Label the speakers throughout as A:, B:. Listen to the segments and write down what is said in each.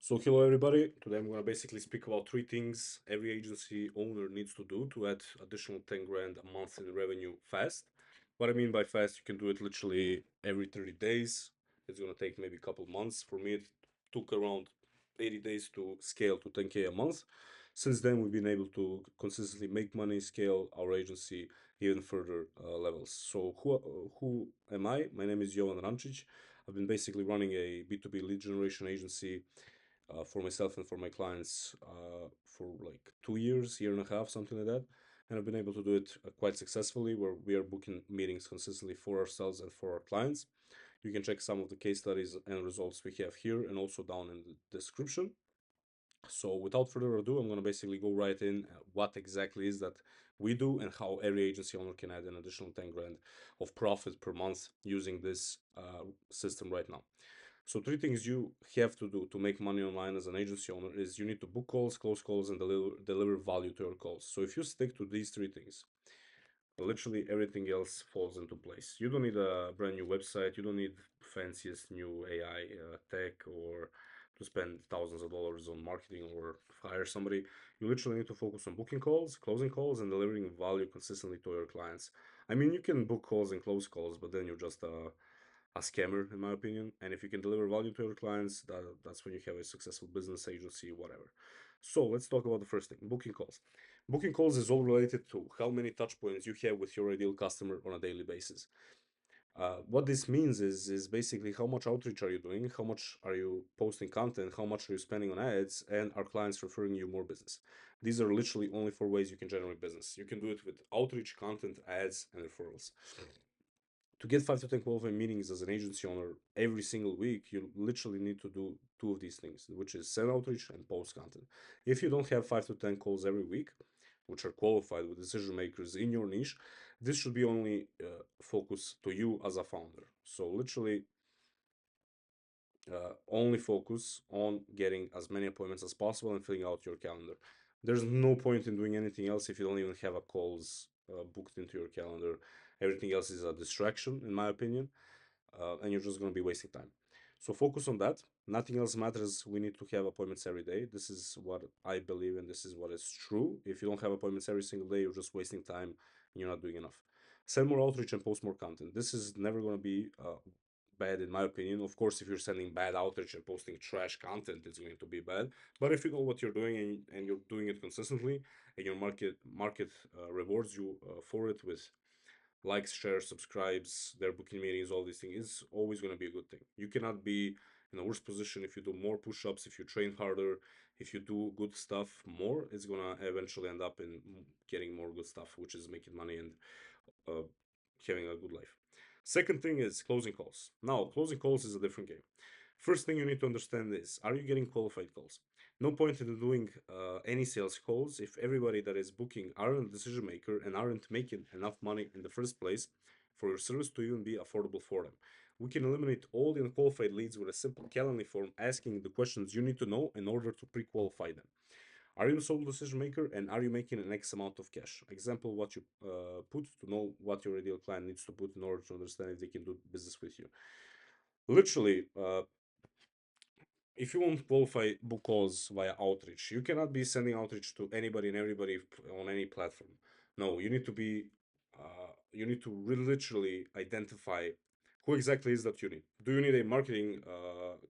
A: So hello everybody. Today I'm gonna basically speak about three things every agency owner needs to do to add additional 10 grand a month in revenue fast. What I mean by fast, you can do it literally every 30 days. It's gonna take maybe a couple months. For me, it took around 80 days to scale to 10K a month. Since then, we've been able to consistently make money, scale our agency even further levels. So who am I? My name is Jovan Rančić. I've been basically running a B2B lead generation agency for myself and for my clients for like 2 years, year and a half, something like that. And I've been able to do it quite successfully, where we are booking meetings consistently for ourselves and for our clients. You can check some of the case studies and results we have here and also down in the description. So without further ado, I'm going to basically go right in what exactly is that we do and how every agency owner can add an additional 10 grand of profit per month using this system right now. So three things you have to do to make money online as an agency owner is you need to book calls, close calls, and deliver value to your calls. So if you stick to these three things, literally everything else falls into place. You don't need a brand new website. You don't need fanciest new AI tech or to spend thousands of dollars on marketing or hire somebody. You literally need to focus on booking calls, closing calls, and delivering value consistently to your clients. I mean, you can book calls and close calls, but then you're just a scammer, in my opinion. And if you can deliver value to your clients, that's when you have a successful business agency, whatever. So let's talk about the first thing, booking calls. Booking calls is all related to how many touch points you have with your ideal customer on a daily basis. What this means is basically how much outreach are you doing, how much are you posting content, how much are you spending on ads, and are clients referring you more business. These are literally only four ways you can generate business. You can do it with outreach, content, ads, and referrals. To get 5 to 10 qualified meetings as an agency owner every single week, you literally need to do two of these things, which is send outreach and post content. If you don't have 5 to 10 calls every week, which are qualified with decision makers in your niche, this should be only focus to you as a founder. So literally only focus on getting as many appointments as possible and filling out your calendar. There's no point in doing anything else if you don't even have a calls booked into your calendar. Everything else is a distraction, in my opinion, and you're just going to be wasting time. So focus on that. Nothing else matters. We need to have appointments every day. This is what I believe, and this is what is true. If you don't have appointments every single day, you're just wasting time and you're not doing enough. Send more outreach and post more content. This is never going to be bad, in my opinion. Of course, if you're sending bad outreach and posting trash content, it's going to be bad. But if you know what you're doing and you're doing it consistently, and your market rewards you for it with likes, shares, subscribes, their booking meetings, all these things, is always going to be a good thing. You cannot be in a worse position if you do more push-ups, if you train harder, if you do good stuff more. It's going to eventually end up in getting more good stuff, which is making money and uh, having a good life. Second thing is closing calls. Now, closing calls is a different game. First thing you need to understand is, are you getting qualified calls? No point in doing any sales calls if everybody that is booking aren't a decision maker and aren't making enough money in the first place for your service to even be affordable for them. We can eliminate all the unqualified leads with a simple calendar form asking the questions you need to know in order to pre-qualify them. Are you a sole decision maker and are you making an X amount of cash? Example, what you put to know what your ideal client needs to put in order to understand if they can do business with you. Literally, if you want to qualify book calls via outreach, you cannot be sending outreach to anybody and everybody on any platform. No, you need to be, you need to literally identify who exactly is that you need. Do you need a marketing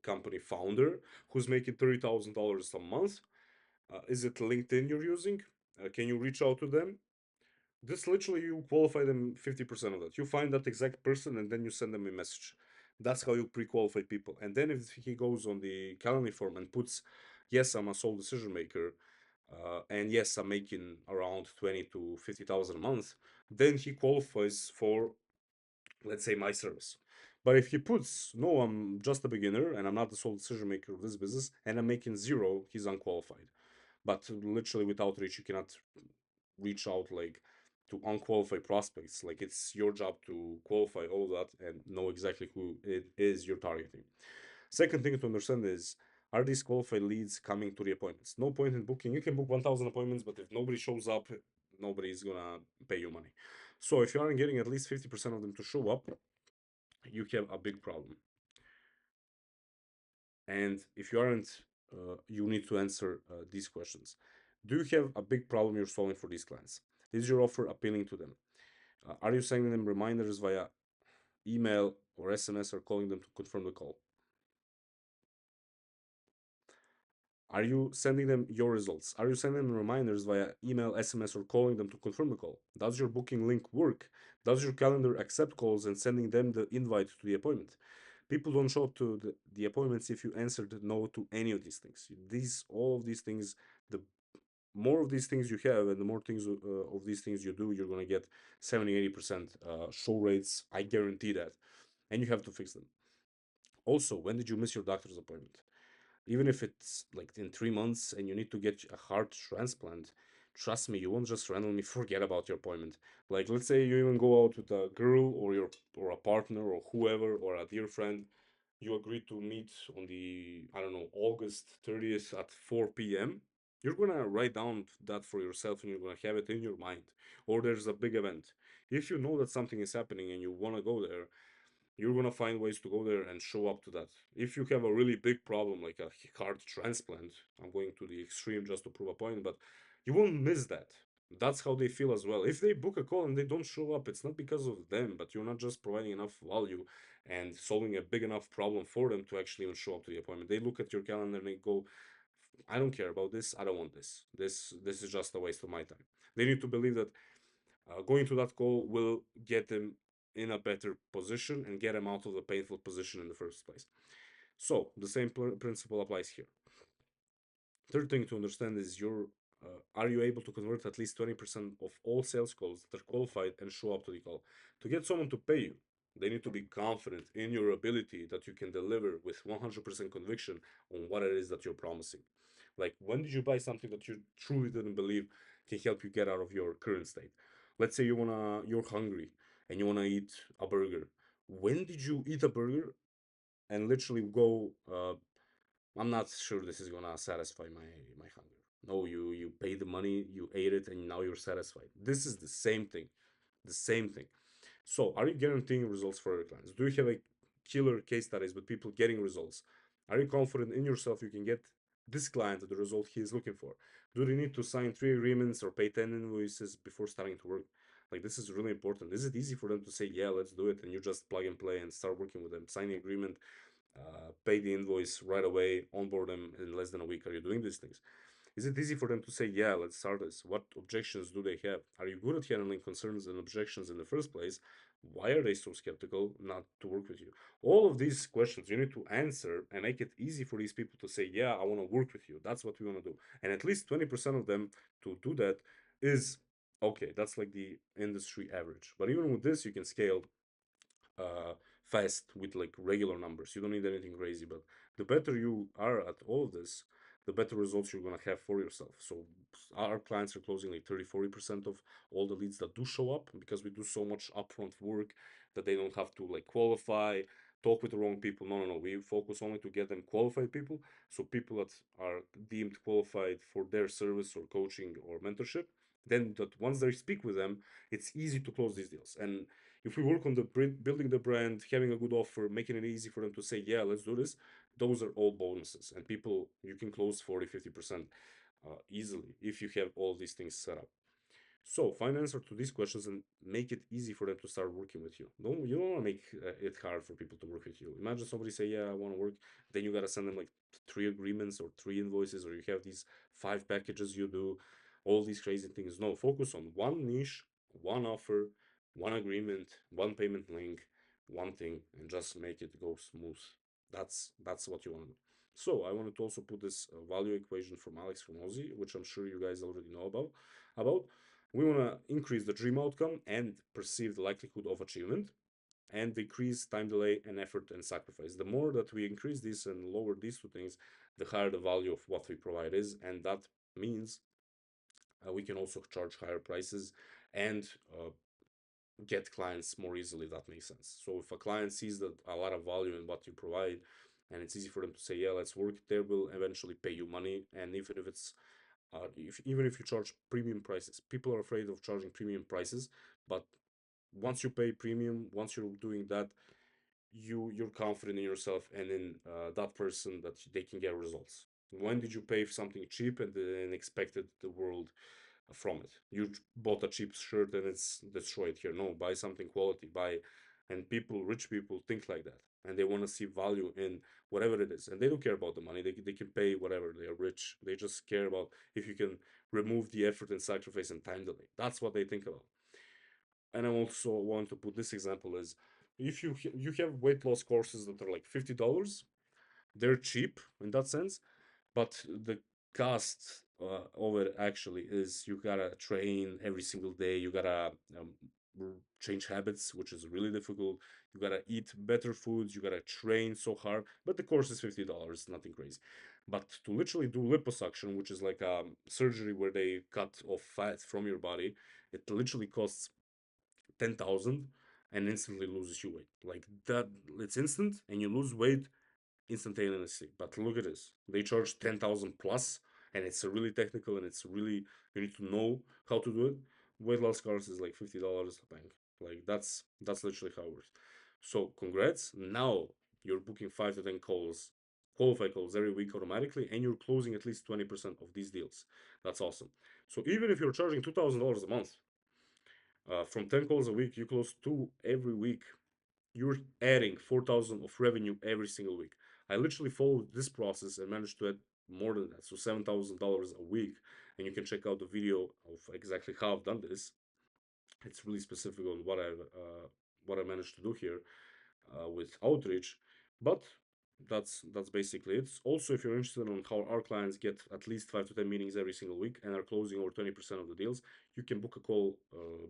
A: company founder who's making $30,000 a month? Is it LinkedIn you're using? Can you reach out to them? This literally you qualify them 50% of that. You find that exact person and then you send them a message. That's how you pre-qualify people. And then if he goes on the calendar form and puts, yes, I'm a sole decision maker, and yes, I'm making around 20 to 50,000 a month, then he qualifies for, let's say, my service. But if he puts, no, I'm just a beginner and I'm not the sole decision maker of this business and I'm making zero, he's unqualified. But literally with outreach, you cannot reach out like to unqualified prospects. Like it's your job to qualify all that and know exactly who it is you're targeting. Second thing to understand is, are these qualified leads coming to the appointments? No point in booking. You can book 1,000 appointments, but if nobody shows up, nobody's gonna pay you money. So if you aren't getting at least 50% of them to show up, you have a big problem. And if you aren't you need to answer these questions. Do you have a big problem you're solving for these clients? Is your offer appealing to them? Are you sending them reminders via email or SMS or calling them to confirm the call? Are you sending them your results? Are you sending them reminders via email, SMS, or calling them to confirm the call? Does your booking link work? Does your calendar accept calls and sending them the invite to the appointment? People don't show up to the appointments if you answered no to any of these things. All of these things, the more of these things you have and the more things of these things you do, you're going to get 70, 80% show rates. I guarantee that. And you have to fix them. Also, when did you miss your doctor's appointment? Even if it's like in 3 months and you need to get a heart transplant, trust me, you won't just randomly forget about your appointment. Like, let's say you even go out with a girl or a partner or whoever or a dear friend. You agreed to meet on the, I don't know, August 30th at 4 p.m. You're gonna write down that for yourself and you're gonna have it in your mind. Or there's a big event. If you know that something is happening and you wanna go there, you're gonna find ways to go there and show up to that. If you have a really big problem like a heart transplant, I'm going to the extreme just to prove a point, but you won't miss that. That's how they feel as well. If they book a call and they don't show up, it's not because of them, but you're not just providing enough value and solving a big enough problem for them to actually even show up to the appointment. They look at your calendar and they go, I don't care about this. I don't want this. This is just a waste of my time. They need to believe that going to that call will get them in a better position and get them out of the painful position in the first place. So the same principle applies here. Third thing to understand is are you able to convert at least 20% of all sales calls that are qualified and show up to the call? To get someone to pay you, they need to be confident in your ability that you can deliver with 100% conviction on what it is that you're promising. Like, when did you buy something that you truly didn't believe can help you get out of your current state? Let's say you're hungry and you wanna eat a burger. When did you eat a burger and literally go, I'm not sure this is gonna satisfy my hunger. No, you pay the money, you ate it, and now you're satisfied. This is the same thing. The same thing. So, are you guaranteeing results for your clients? Do you have a killer case studies with people getting results? Are you confident in yourself you can get this client the result he is looking for? Do they need to sign 3 agreements or pay 10 invoices before starting to work? Like, this is really important. Is it easy for them to say, yeah, let's do it, and you just plug and play and start working with them, sign the agreement, pay the invoice right away, onboard them in less than a week? Are you doing these things? Is it easy for them to say, yeah, let's start this? What objections do they have? Are you good at handling concerns and objections in the first place? Why are they so skeptical not to work with you? All of these questions you need to answer and make it easy for these people to say, yeah, I want to work with you. That's what we want to do. And at least 20% of them to do that is okay. That's like the industry average. But even with this, you can scale uh, fast with like regular numbers. You don't need anything crazy, but the better you are at all of this, the better results you're gonna have for yourself. So our clients are closing like 30, 40% of all the leads that do show up because we do so much upfront work that they don't have to like qualify, talk with the wrong people. No, no, no. We focus only to get them qualified people. So people that are deemed qualified for their service or coaching or mentorship, then that once they speak with them, it's easy to close these deals. And if we work on the building the brand, having a good offer, making it easy for them to say, yeah, let's do this, those are all bonuses. And people, you can close 40, 50% easily if you have all these things set up. So find an answer to these questions and make it easy for them to start working with you. You don't want to make it hard for people to work with you. Imagine somebody say, yeah, I want to work. Then you got to send them like 3 agreements or 3 invoices, or you have these 5 packages you do, all these crazy things. No, focus on one niche, one offer, one agreement, one payment link, one thing, and just make it go smooth. That's what you want to do. So I wanted to also put this value equation from Alex from Aussie, which I'm sure you guys already know about. We want to increase the dream outcome and perceived likelihood of achievement and decrease time delay and effort and sacrifice. The more that we increase this and lower these two things, the higher the value of what we provide is. And that means we can also charge higher prices and get clients more easily, if that makes sense. So if a client sees that a lot of value in what you provide and it's easy for them to say, yeah, let's work, they will eventually pay you money. And even if it's even if you charge premium prices, people are afraid of charging premium prices. But once you pay premium, once you're doing that, you're confident in yourself and in that person that they can get results. When did you pay for something cheap and then expected the world from it? You bought a cheap shirt and it's destroyed here. No, buy something quality. Buy, and people, rich people, think like that, and they want to see value in whatever it is, and they don't care about the money. They can pay whatever. They are rich. They just care about if you can remove the effort and sacrifice and time delay. That's what they think about. And I also want to put this example is if you have weight loss courses that are like $50, they're cheap in that sense, but the cost of it actually is you gotta train every single day. You gotta change habits, which is really difficult. You gotta eat better foods. You gotta train so hard. But the course is $50, nothing crazy. But to literally do liposuction, which is like a surgery where they cut off fat from your body, it literally costs 10,000 and instantly loses you weight. Like that, it's instant and you lose weight instantaneously. But look at this. They charge 10,000 plus, and it's a really technical and it's really, you need to know how to do it. Weight loss course is like $50 a bank. Like that's literally how it works. So congrats. Now you're booking 5 to 10 calls, qualified calls every week automatically, and you're closing at least 20% of these deals. That's awesome. So even if you're charging $2,000 a month, from 10 calls a week, you close two every week. You're adding 4,000 of revenue every single week. I literally followed this process and managed to add more than that, so $7,000 a week. And you can check out the video of exactly how I've done this. It's really specific on what I managed to do here with outreach. But that's basically it. Also, if you're interested on how our clients get at least 5 to 10 meetings every single week and are closing over 20% of the deals, you can book a call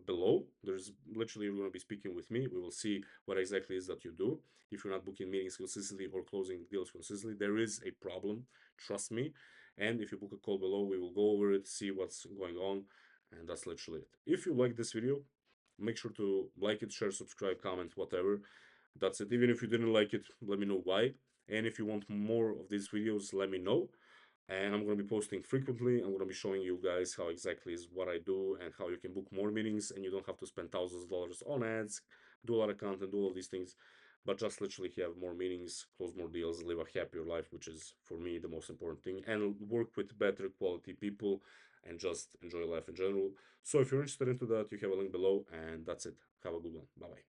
A: below. There's literally, you're going to be speaking with me. We will see what exactly is that you do. If you're not booking meetings consistently or closing deals consistently, there is a problem. Trust me. And if you book a call below, we will go over it, see what's going on, and that's literally it. If you like this video, make sure to like it, share, subscribe, comment, whatever. That's it. Even if you didn't like it, let me know why. And if you want more of these videos, let me know. And I'm going to be posting frequently. I'm going to be showing you guys how exactly is what I do and how you can book more meetings and you don't have to spend thousands of dollars on ads, do a lot of content, do all these things, but just literally have more meetings, close more deals, live a happier life, which is for me the most important thing, and work with better quality people and just enjoy life in general. So if you're interested into that, you have a link below, and that's it. Have a good one. Bye bye.